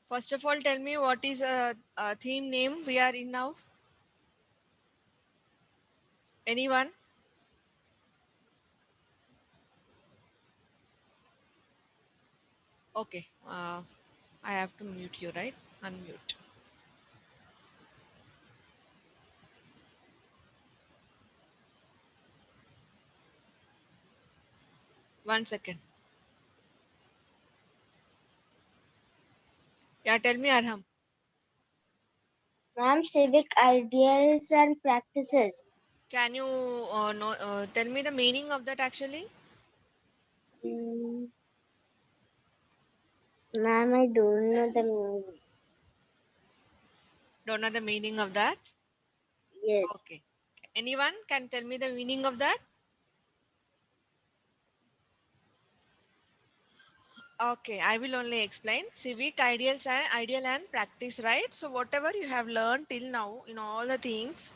First of all, tell me what is a theme name we are in now? Anyone? Okay. I have to mute you, right? Unmute. One second. Yeah, tell me, Arham. Ma'am, civic ideals and practices. Can you tell me the meaning of that actually? Mm, Ma'am, I don't know the meaning. Don't know the meaning of that? Yes. Okay. Anyone can tell me the meaning of that? Okay, I will only explain civic ideal and practice, right? So whatever you have learned till now in all the things,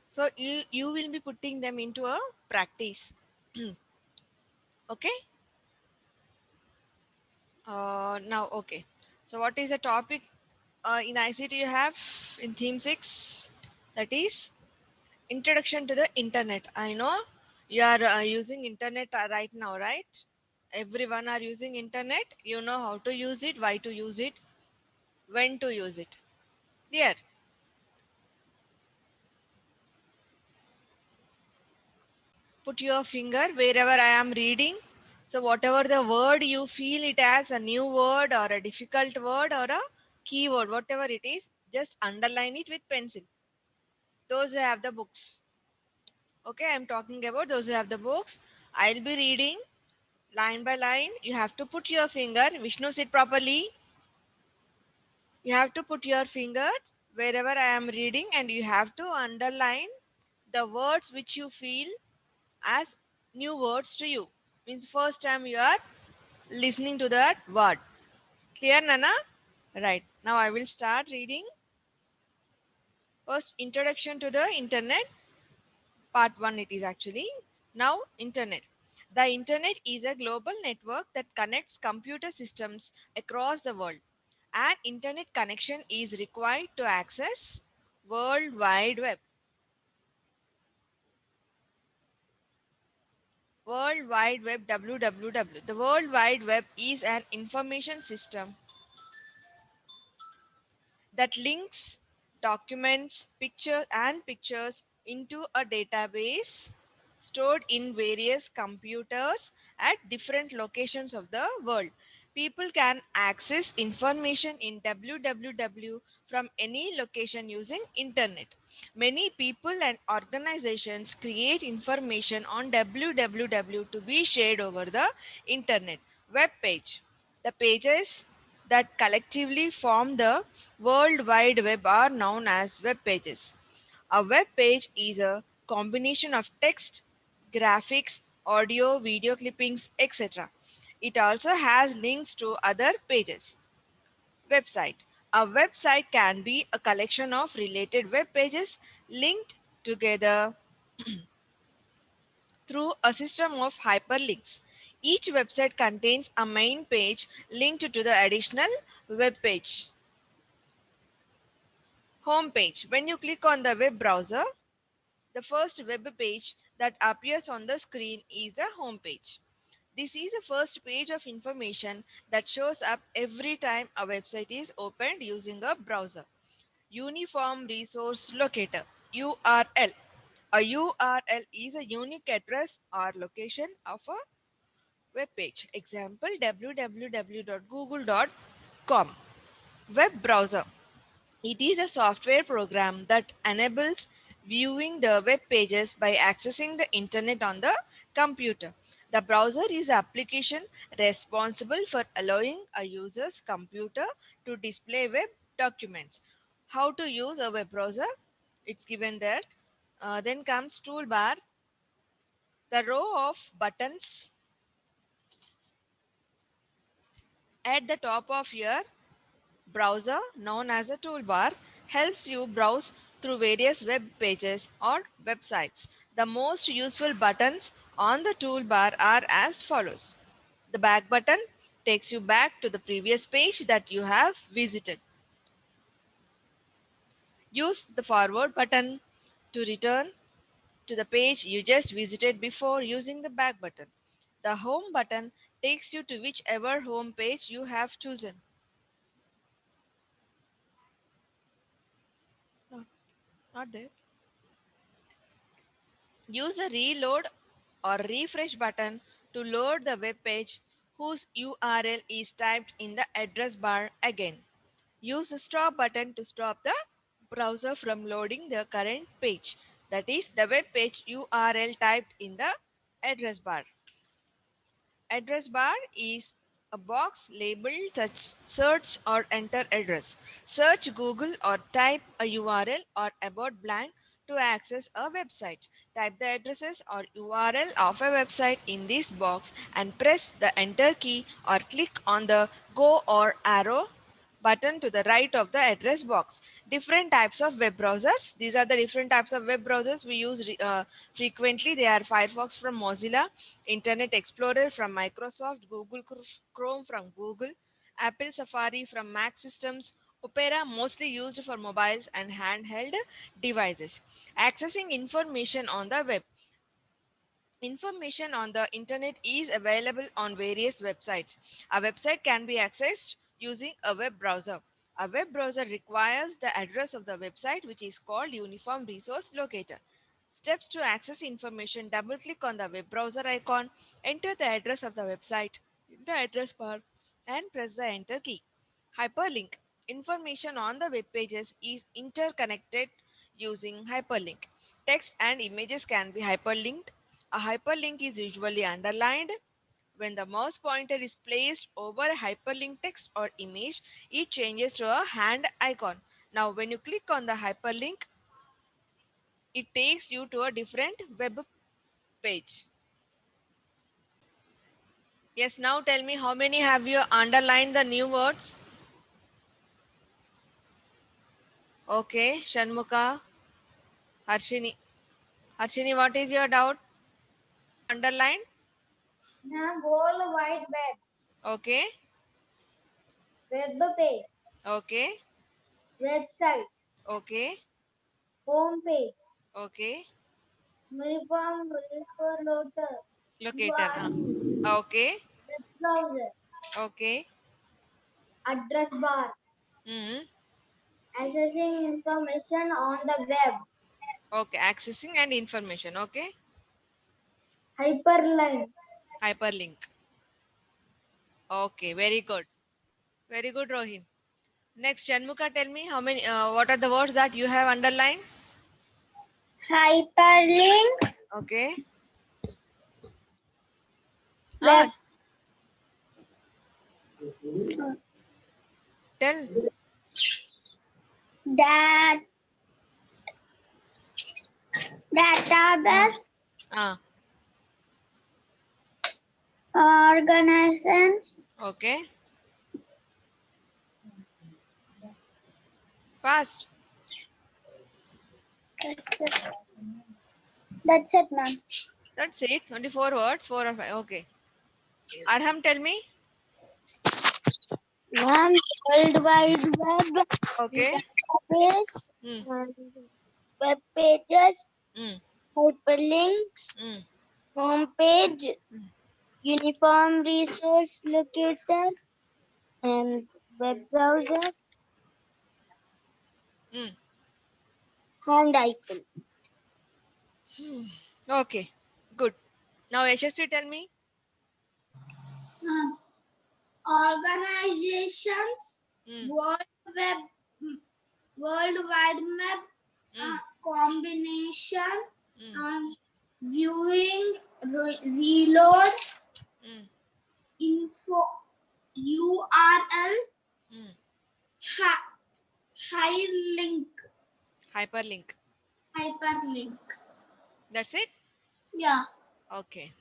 so you will be putting them into a practice. Okay. Now, okay. So what is the topic in ICT you have in theme 6? That is introduction to the internet. I know you are using internet right now, right? Everyone are using internet. You know how to use it, why to use it, when to use it. There. Put your finger wherever I am reading. So whatever the word you feel it as a new word or a difficult word or a keyword, whatever it is, just underline it with pencil. Those who have the books. Okay, I'm talking about those who have the books. I'll be reading line by line. You have to put your finger. Vishnu, sit properly. You have to put your finger wherever I am reading and you have to underline the words which you feel as new words to you. Means first time you are listening to that word. Clear, Nana? Right. Now I will start reading. First, introduction to the internet. Part 1 it is actually. Now, internet. The internet is a global network that connects computer systems across the world. An internet connection is required to access World Wide Web. World Wide Web WWW. The World Wide Web is an information system that links documents, pictures into a database stored in various computers at different locations of the world. People can access information in www from any location using internet. Many people and organizations create information on www to be shared over the internet. Web page. The pages that collectively form the World Wide Web are known as web pages. A web page is a combination of text, graphics, audio, video clippings, etc. It also has links to other pages. Website. A website can be a collection of related web pages linked together through a system of hyperlinks. Each website contains a main page linked to the additional web page. Home page. When you click on the web browser, the first web page that appears on the screen is the home page. This is the first page of information that shows up every time a website is opened using a browser. Uniform Resource Locator URL. A URL is a unique address or location of a web page. Example www.google.com. Web browser. It is a software program that enables viewing the web pages by accessing the internet on the computer. The browser is the application responsible for allowing a user's computer to display web documents. How to use a web browser? It's given there. Then comes toolbar, the row of buttons at the top of your browser, known as a toolbar, helps you browse through various web pages or websites. The most useful buttons on the toolbar are as follows: the back button, Takes you back to the previous page that you have visited. Use the forward button to return to the page you just visited before using the back button. The home button takes you to whichever home page you have chosen. No, not there. Use the reload or refresh button to load the web page whose URL is typed in the address bar again. Use the stop button to stop the browser from loading the current page, that is, the web page URL typed in the address bar. Address bar is a box labeled such search or enter address. Search Google or type a URL or about blank to access a website. Type the addresses or URL of a website in this box and press the enter key or click on the go or arrow button to the right of the address box. Different types of web browsers. These are the different types of web browsers we use frequently. They are Firefox from Mozilla, Internet Explorer from Microsoft, Google Chrome from Google, Apple Safari from Mac systems, Opera mostly used for mobiles and handheld devices. Accessing information on the web. Information on the internet is available on various websites. A website can be accessed using a web browser. A web browser requires the address of the website, which is called Uniform Resource Locator. Steps to access information: double click on the web browser icon, enter the address of the website in the address bar, and press the enter key. Hyperlink. Information on the web pages is interconnected using hyperlink. Text and images can be hyperlinked. A hyperlink is usually underlined. When the mouse pointer is placed over a hyperlink text or image, it changes to a hand icon. Now, when you click on the hyperlink, it takes you to a different web page. Yes, now tell me, how many have you underlined the new words? Okay, Shanmuka, Harshini. Harshini, what is your doubt? Underline? Ma'am, World Wide Web, Okay, web page, okay, website, okay, home page, okay. uniform loader, Locator. URL, Okay, web browser, okay. address bar, Mm. accessing information on the web, Okay, accessing and information. Okay, hyperlink, hyperlink. Okay, very good. Very good, Rohin. Next, Shanmuka, tell me how many. What are the words that you have underlined? hyperlink, Okay. web, Ah, tell. dat, database, Ah, organization, okay. Fast. that's it, ma'am. That's it. Only four words. Four or five. Okay. Arham, tell me. Ma'am, World Wide Web, Okay. database, Hmm. web pages, Hmm. hyperlinks, Hmm. home page, uniform resource locator, and web browser, Hmm. hand icon. Okay. Good. Now, Yashasvi, tell me. Organizations, Hmm. Web, World Wide Web, Hmm. combination, Hmm. viewing, reload, Hmm. info, URL, Hmm. link, Hyperlink. hyperlink. That's it. Yeah. Okay.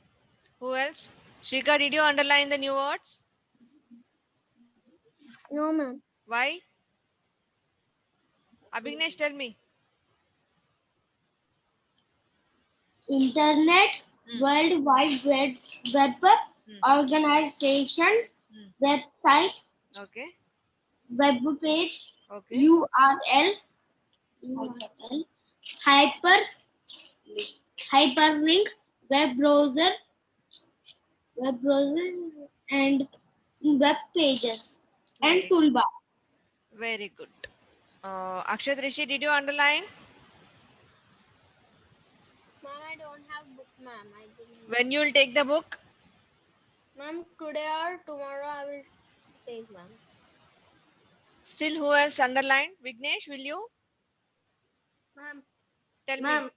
Who else? Shrika, did you underline the new words? No, ma'am. Why? Abhignesh, tell me. Internet, Hmm. World Wide Web, Hmm. organization, website, Okay. web page, Okay. URL, hyper, hyperlink, web browser, and web pages, and Very, toolbar. very good. Akshat Rishi, did you underline? Ma'am, I don't have book, ma'am. I didn't. When you will take the book? Ma'am, today or tomorrow I will take, ma'am. Still, who else underlined? Vignesh, will you? Ma'am, Tell me. ma'am,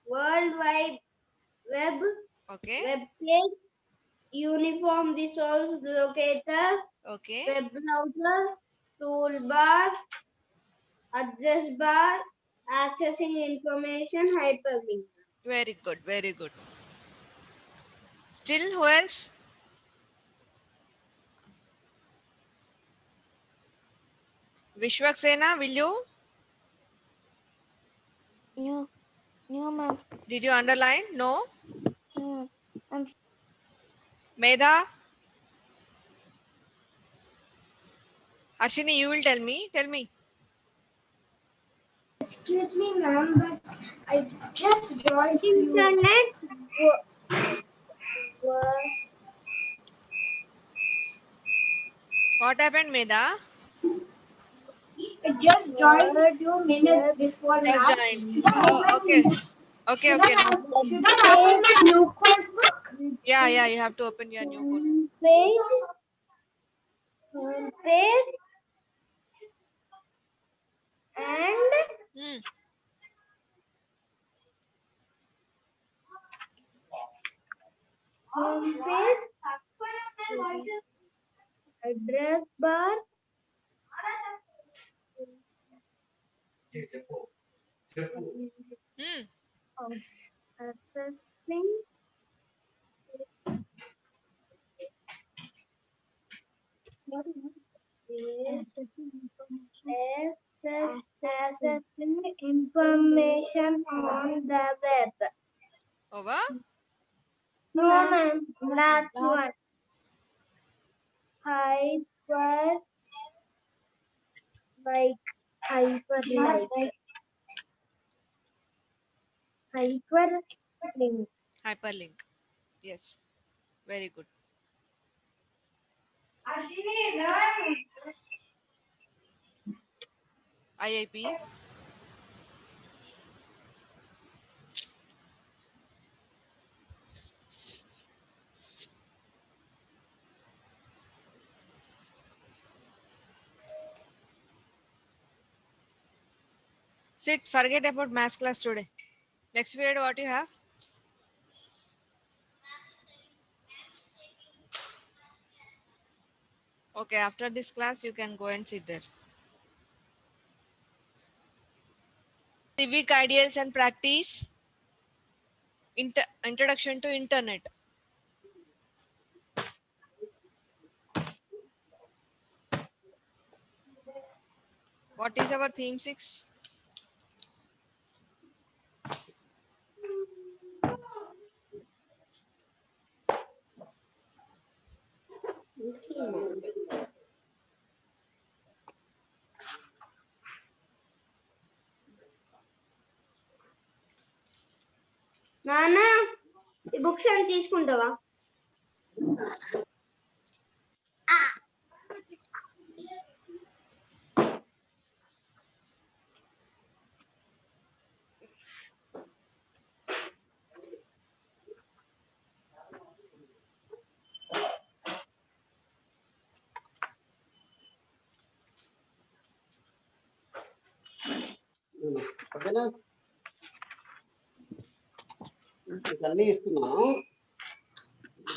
World Wide Web, Okay. web page, uniform resource locator, Okay. web browser, toolbar, address bar, accessing information, hyperlink. Very good. Very good. Still, who else? Vishwaksena, will you? Yeah, yeah, ma'am. Did you underline? No. I'm Medha? Arshini, you will tell me. Tell me. Excuse me, ma'am, but I just joined internet. What happened, Medha? I just joined a few minutes before Just now. joined. Should I Oh, okay. open? Okay, Should okay. I, No. should I open my new course book? Yeah, yeah, you have to open your new course. Page and Hmm. page, address bar, Hmm. accessing accessing information on the web. Over. No, ma'am, last one. Hyper, like, hyperlink. Hyperlink. Hyperlink. Yes. Very good. IIP. Sit. Forget about maths class today. Next period, what you have? Okay, after this class, you can go and sit there. Civic ideals and practice. Introduction to internet. What is our theme 6? నానా ఈ books అని తీసుకుంటావా ఓకేనా అన్నీ ఇస్తున్నాను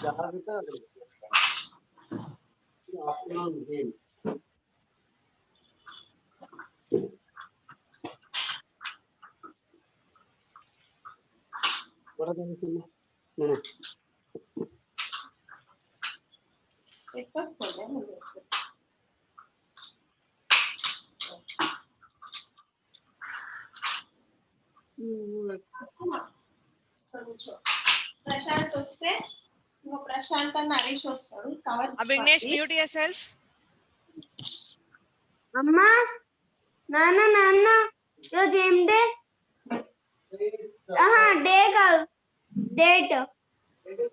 జాగ్రత్తగా అక్కడికి afternoon game కూడా తెలుసుకున్నా ప్రశాంత్ వస్తే ఇంకో ప్రశాంత్ అన్న హరీష్ వస్తాడు కవర్ Abhignesh, mute yourself. అమ్మా నాన్న నాన్న ఈరోజు ఏం డే Please, డే కాదు date it is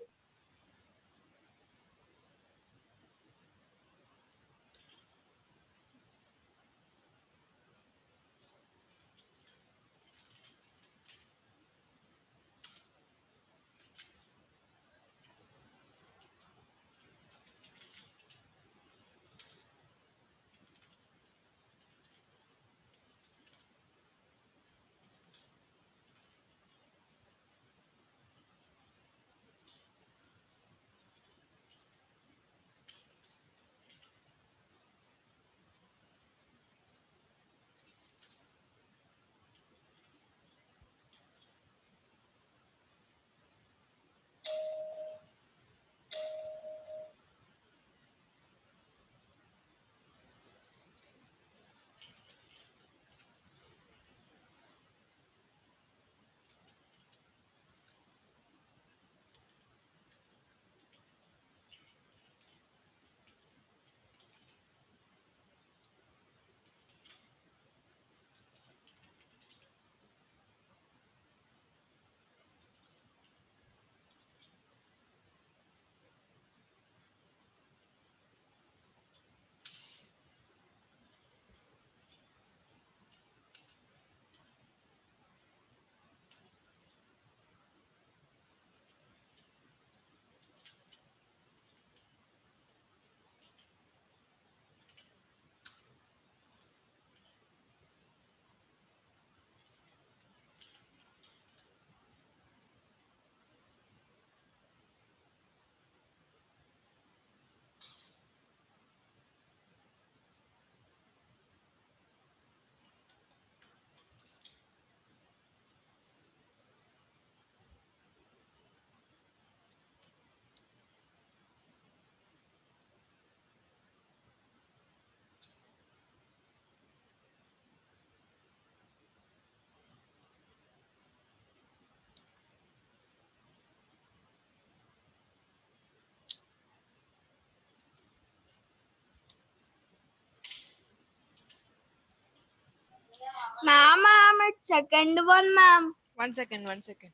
ma'am it's second one ma'am 1 second, 1 second.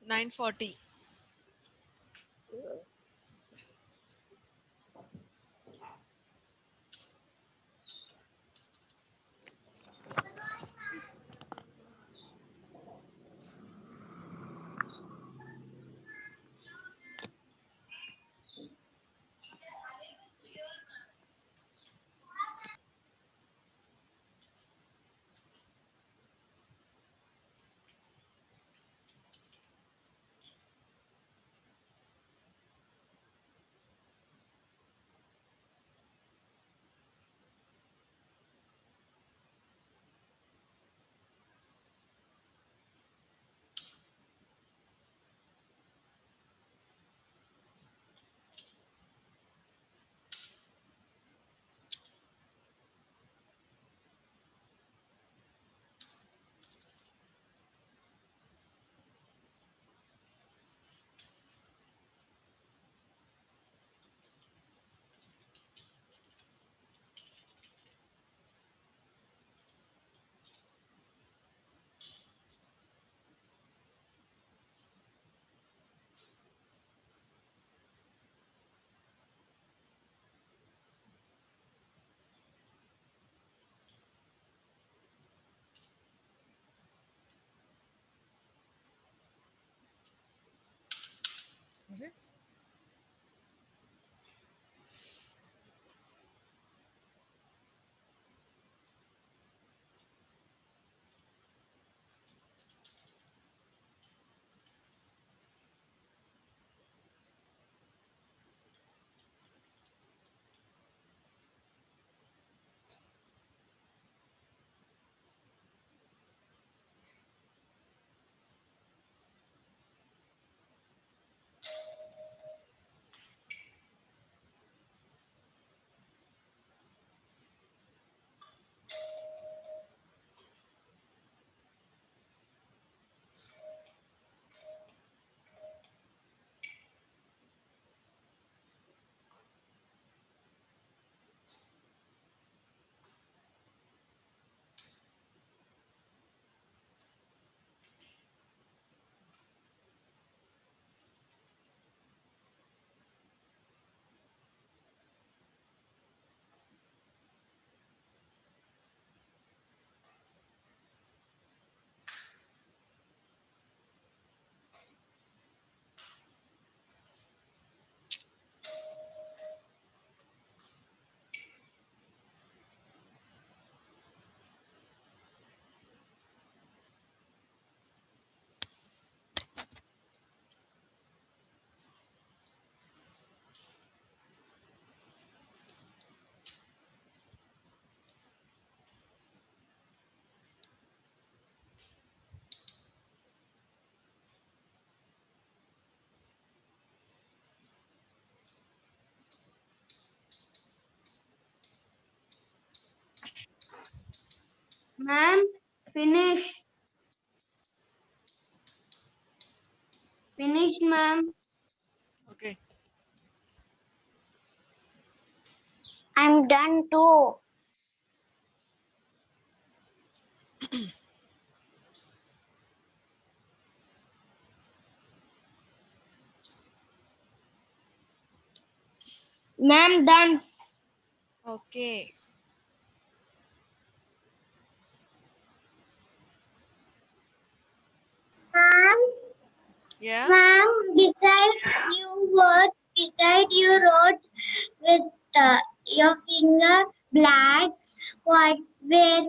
Nine 40. Ma'am, finish. Finish, ma'am. Okay. I'm done too. Ma'am, done. Okay. Ma'am, Yeah. besides new words, beside you wrote with your finger black. What? Where